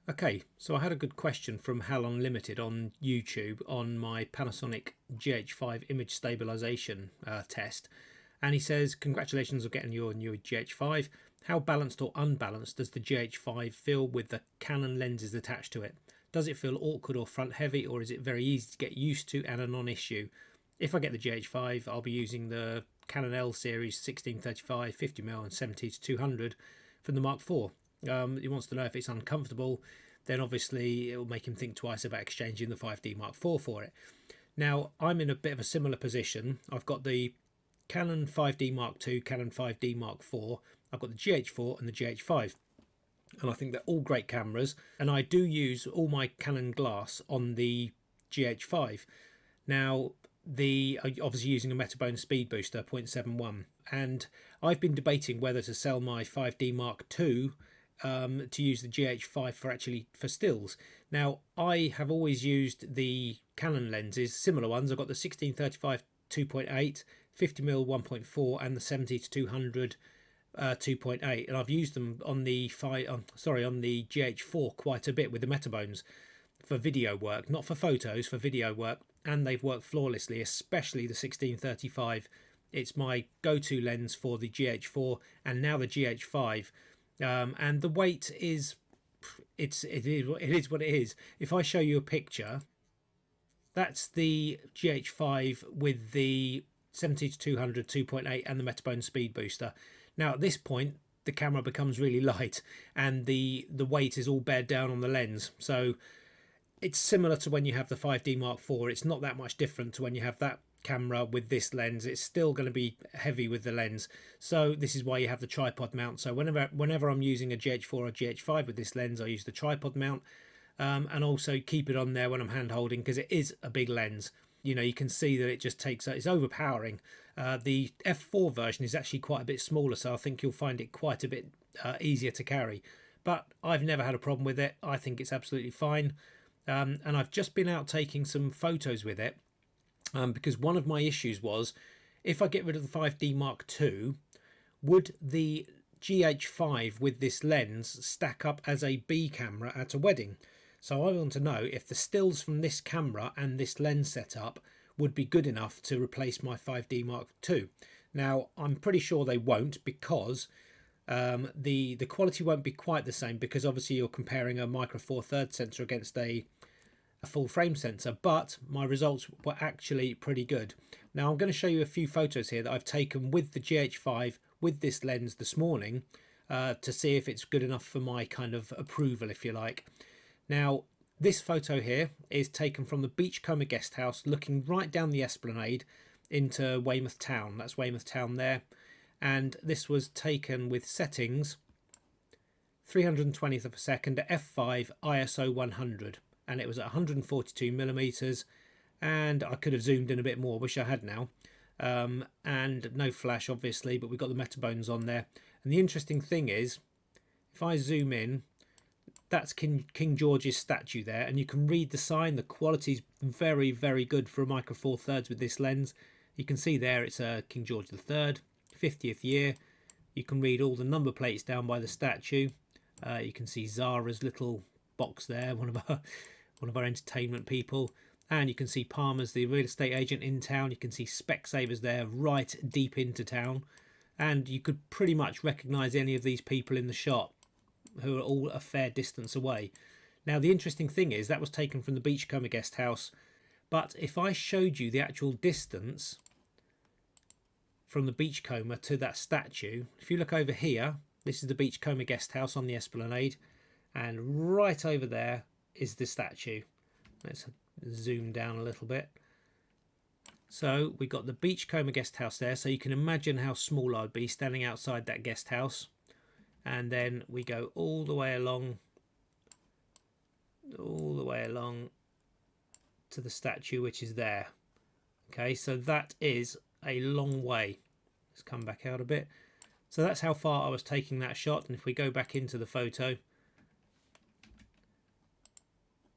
Okay, so I had a good question from Hal Unlimited on YouTube on my Panasonic GH5 image stabilization test. And he says, congratulations on getting your new GH5. How balanced or unbalanced does the GH5 feel with the Canon lenses attached to it? Does it feel awkward or front heavy, or is it very easy to get used to and a non-issue? If I get the GH5, I'll be using the Canon L series 1635, 50mm and 70-200 from the Mark IV. He wants to know if it's uncomfortable. Then obviously it will make him think twice about exchanging the 5D Mark IV for it. Now I'm in a bit of a similar position. I've got the Canon 5D Mark II, Canon 5D Mark IV. I've got the GH4 and the GH5. And I think they're all great cameras. And I do use all my Canon glass on the GH5. Now, obviously using a Metabones Speedbooster 0.71. And I've been debating whether to sell my 5D Mark II to use the GH5 for stills. Now, I have always used the Canon lenses, similar ones. I've got the 1635 2.8, 50mm 1.4 and the 70-200 2.8, and I've used them on the GH4 quite a bit with the Metabones for video work, not for photos, for video work, and they've worked flawlessly, especially the 1635. It's my go-to lens for the GH4 and now the GH5. And the weight is it is what it is. If I show you a picture, that's the GH5 with the 70-200 2.8 and the Metabones Speedbooster. Now at this point the camera becomes really light and the weight is all bared down on the lens, so it's similar to when you have the 5D Mark IV. It's not that much different to when you have that camera with this lens. It's still going to be heavy with the lens, so this is why you have the tripod mount. So whenever I'm using a GH4 or GH5 with this lens, I use the tripod mount, and also keep it on there when I'm hand holding, because it is a big lens. You know, you can see that it just takes, it's overpowering. The F4 version is actually quite a bit smaller, so I think you'll find it quite a bit easier to carry, but I've never had a problem with it. I think it's absolutely fine. And I've just been out taking some photos with it, because one of my issues was, if I get rid of the 5D Mark II, would the GH5 with this lens stack up as a B camera at a wedding? So I want to know if the stills from this camera and this lens setup would be good enough to replace my 5D Mark II. Now I'm pretty sure they won't, because the quality won't be quite the same, because obviously you're comparing a Micro Four Thirds sensor against a full frame sensor, but my results were actually pretty good. Now I'm going to show you a few photos here that I've taken with the GH5 with this lens this morning, to see if it's good enough for my kind of approval, if you like. Now this photo here is taken from the Beachcomber Guest House, looking right down the Esplanade into Weymouth Town. That's Weymouth Town there, and this was taken with settings 320th of a second at f5 ISO 100, and it was at 142mm, and I could have zoomed in a bit more, wish I had now. And no flash obviously, but we've got the Metabones on there. And the interesting thing is, if I zoom in, that's King George's statue there, and you can read the sign. The quality's very, very good for a Micro Four Thirds with this lens. You can see there it's King George III, 50th year. You can read all the number plates down by the statue. You can see Zara's little box there, one of our entertainment people, and you can see Palmer's, the real estate agent in town. You can see Specsavers there right deep into town, and you could pretty much recognize any of these people in the shot, who are all a fair distance away. Now the interesting thing is, that was taken from the Beachcomber Guest House, but if I showed you the actual distance from the Beachcomber to that statue, if you look over here, this is the Beachcomber Guest House on the Esplanade, and right over there is the statue. Let's zoom down a little bit. So we got the Beachcomber Guest House there, so you can imagine how small I'd be standing outside that guest house. And then we go all the way along to the statue, which is there. Okay, so that is a long way. Let's come back out a bit. So that's how far I was taking that shot, and if we go back into the photo,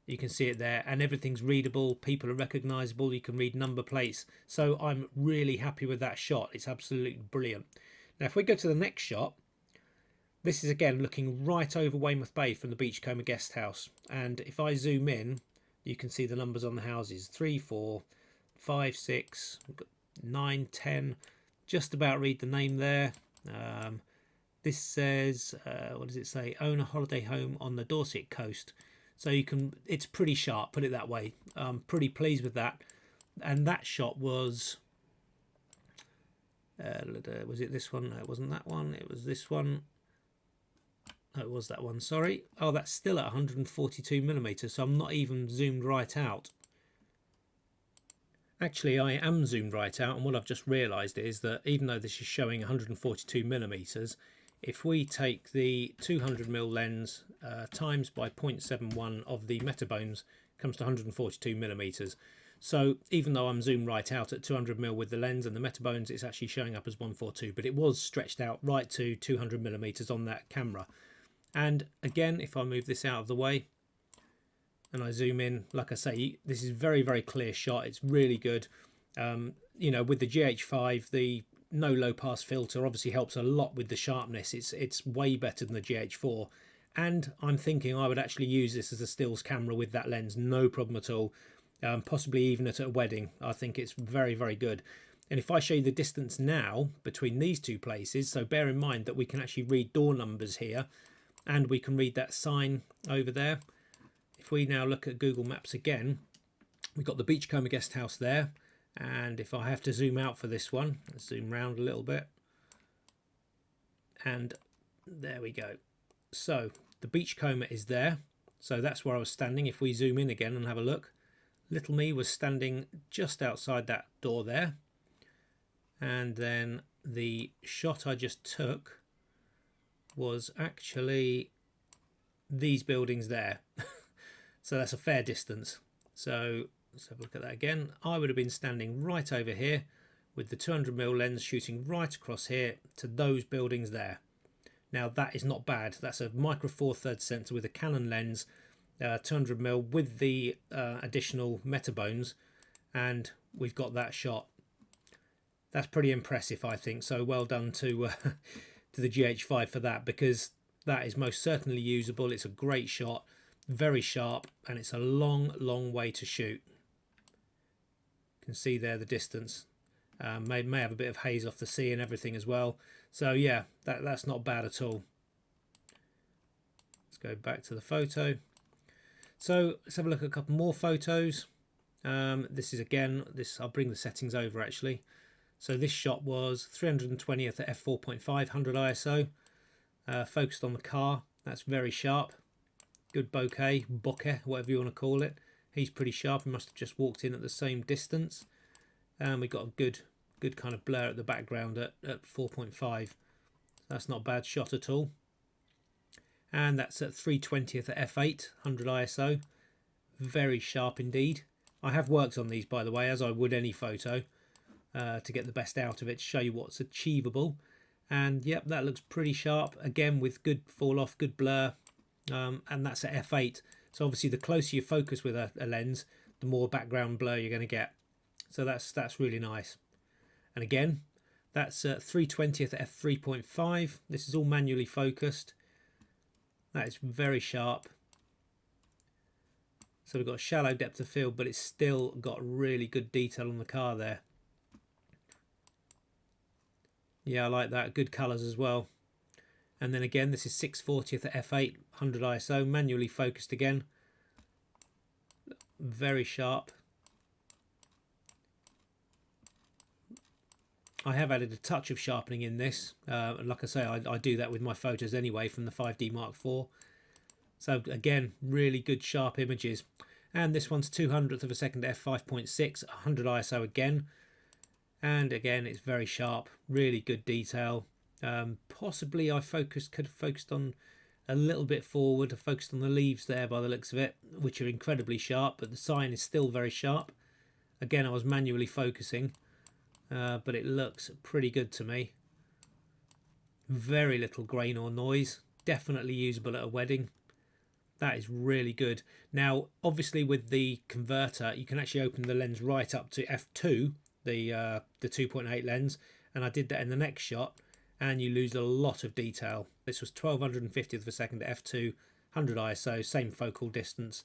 you can see it there, and everything's readable, people are recognizable, you can read number plates. So I'm really happy with that shot. It's absolutely brilliant. Now if we go to the next shot, This is again looking right over Weymouth Bay from the Beachcomber guest house, and if I zoom in you can see the numbers on the houses: 3, 4, 5, 6, 9, 10. Just about read the name there. This says, what does it say? Own a holiday home on the Dorset coast. So you can, it's pretty sharp, put it that way. I'm pretty pleased with that. And that shot was it this one? No, it wasn't that one. It was this one. Oh, it was that one, sorry. Oh, that's still at 142 millimeters, so I'm not even zoomed right out. Actually, I am zoomed right out, and what I've just realized is that even though this is showing 142 millimeters, if we take the 200mm lens times by 0.71 of the Metabones, comes to 142 millimeters. So even though I'm zoomed right out at 200mm with the lens and the Metabones, it's actually showing up as 142, but it was stretched out right to 200 millimeters on that camera. And again, if I move this out of the way and I zoom in, like I say, this is very, very clear shot. It's really good. You know, with the GH5, the no low pass filter obviously helps a lot with the sharpness. It's way better than the GH4. And I'm thinking I would actually use this as a stills camera with that lens, no problem at all. Possibly even at a wedding. I think it's very, very good. And if I show you the distance now between these two places, so bear in mind that we can actually read door numbers here, and we can read that sign over there. If we now look at Google Maps again, we've got the Beachcomber guest house there, and if I have to zoom out for this one, let's zoom round a little bit, and there we go. So the Beachcomber is there, so that's where I was standing. If we zoom in again and have a look, little me was standing just outside that door there, and then the shot I just took was actually these buildings there. So that's a fair distance. So let's have a look at that again. I would have been standing right over here with the 200mm lens shooting right across here to those buildings there. Now that is not bad. That's a micro four thirds sensor with a Canon lens, 200mm with the additional Metabones, and we've got that shot. That's pretty impressive, I think. So well done to to the GH5 for that, because that is most certainly usable. It's a great shot, very sharp, and it's a long, long way to shoot. You can see there the distance. May have a bit of haze off the sea and everything as well. So yeah, that's not bad at all. Let's go back to the photo. So let's have a look at a couple more photos. This is again, I'll bring the settings over actually. So this shot was 320th at f4.5, 100 ISO, focused on the car. That's very sharp. Good bokeh, whatever you want to call it. He's pretty sharp. He must have just walked in at the same distance. And we got a good kind of blur at the background at 4.5. That's not a bad shot at all. And that's at 320th at f8, 100 ISO. Very sharp indeed. I have worked on these, by the way, as I would any photo, to get the best out of it, to show you what's achievable. And yep, that looks pretty sharp, again with good fall off, good blur, and that's at f8. So obviously the closer you focus with a lens, the more background blur you're going to get. So that's really nice. And again, that's 320th at f3.5. This is all manually focused. That is very sharp. So we've got a shallow depth of field, but it's still got really good detail on the car there. Yeah, I like that. Good colours as well. And then again, this is 640th at f8, 100 ISO, manually focused again. Very sharp. I have added a touch of sharpening in this. Like I say, I do that with my photos anyway from the 5D Mark IV. So again, really good sharp images. And this one's 200th of a second at f5.6, 100 ISO again. And again, it's very sharp, really good detail. Possibly I could have focused on a little bit forward. I focused on the leaves there by the looks of it, which are incredibly sharp, but the sign is still very sharp. Again, I was manually focusing, but it looks pretty good to me. Very little grain or noise, definitely usable at a wedding. That is really good. Now, obviously with the converter, you can actually open the lens right up to f2, the 2.8 lens, and I did that in the next shot, and you lose a lot of detail. This was 1250th of a second at f2, 100 ISO, same focal distance,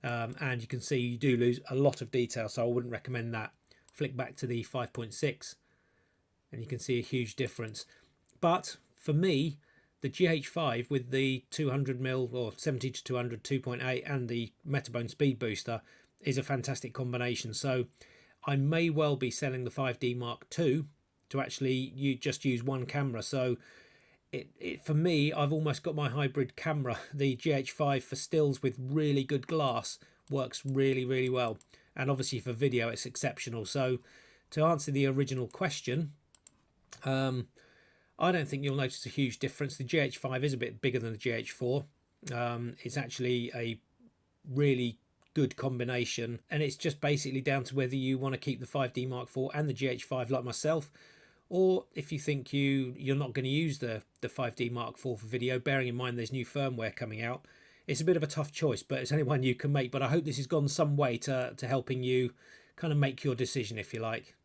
and you can see you do lose a lot of detail, so I wouldn't recommend that. Flick back to the 5.6 and you can see a huge difference. But for me, the GH5 with the 200mm or 70 to 200 2.8 and the Metabones Speedbooster is a fantastic combination. So I may well be selling the 5D Mark II to actually just use one camera. So for me, I've almost got my hybrid camera. The GH5 for stills with really good glass works really, really well. And obviously for video, it's exceptional. So to answer the original question, I don't think you'll notice a huge difference. The GH5 is a bit bigger than the GH4. It's actually a really good combination, and it's just basically down to whether you want to keep the 5D Mark IV and the GH5 like myself, or if you think you're not going to use the 5D Mark IV for video, bearing in mind there's new firmware coming out. It's a bit of a tough choice, but it's only one you can make. But I hope this has gone some way to helping you kind of make your decision, if you like.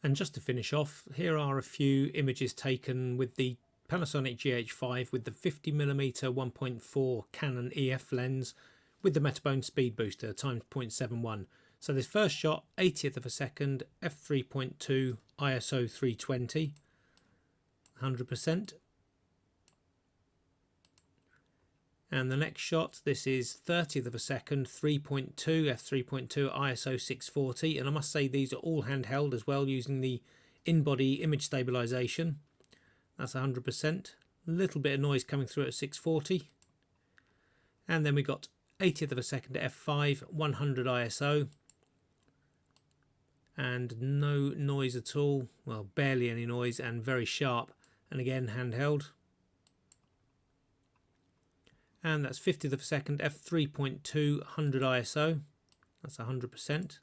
And just to finish off, here are a few images taken with the Panasonic GH5 with the 50mm 1.4 Canon EF lens with the Metabones Speedbooster times 0.71. So this first shot, 80th of a second, f3.2, ISO 320, 100%. And the next shot, this is 30th of a second, 3.2, f3.2, ISO 640. And I must say these are all handheld as well, using the in-body image stabilization. That's 100%. A little bit of noise coming through at 640. And then we got 80th of a second to f5, 100 ISO. And no noise at all. Well, barely any noise and very sharp. And again, handheld. And that's 50th of a second, f3.2, 100 ISO. That's 100%.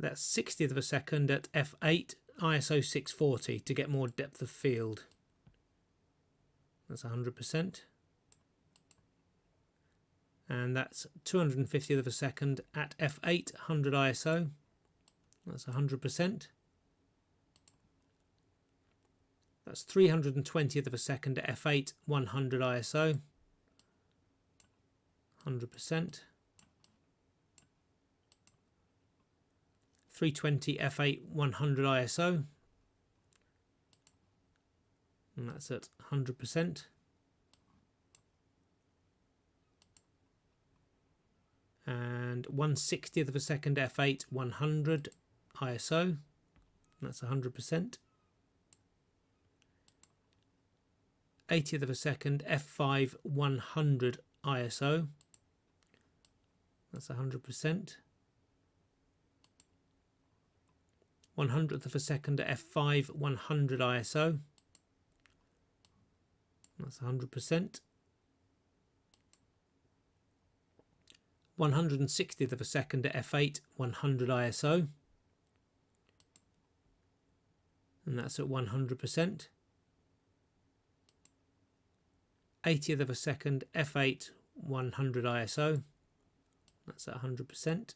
That's 60th of a second at f8, ISO 640 to get more depth of field. That's 100%. And that's 250th of a second at f8, 100 ISO. That's 100%. That's 320th of a second at f8, 100 ISO. 100%. 320 f8 100 ISO, and that's at 100%. And 1/60th of a second f8 100 ISO, and that's 100%. 80th of a second f5 100 ISO, that's 100%. 100th of a second at f5 100 ISO, that's 100%. 160th of a second at f8 100 ISO, and that's at 100%. 80th of a second f8 100 ISO, that's at 100%.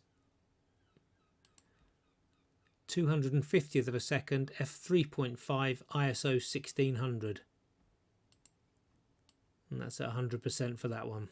250th of a second f3.5 ISO 1600, and that's at 100% for that one.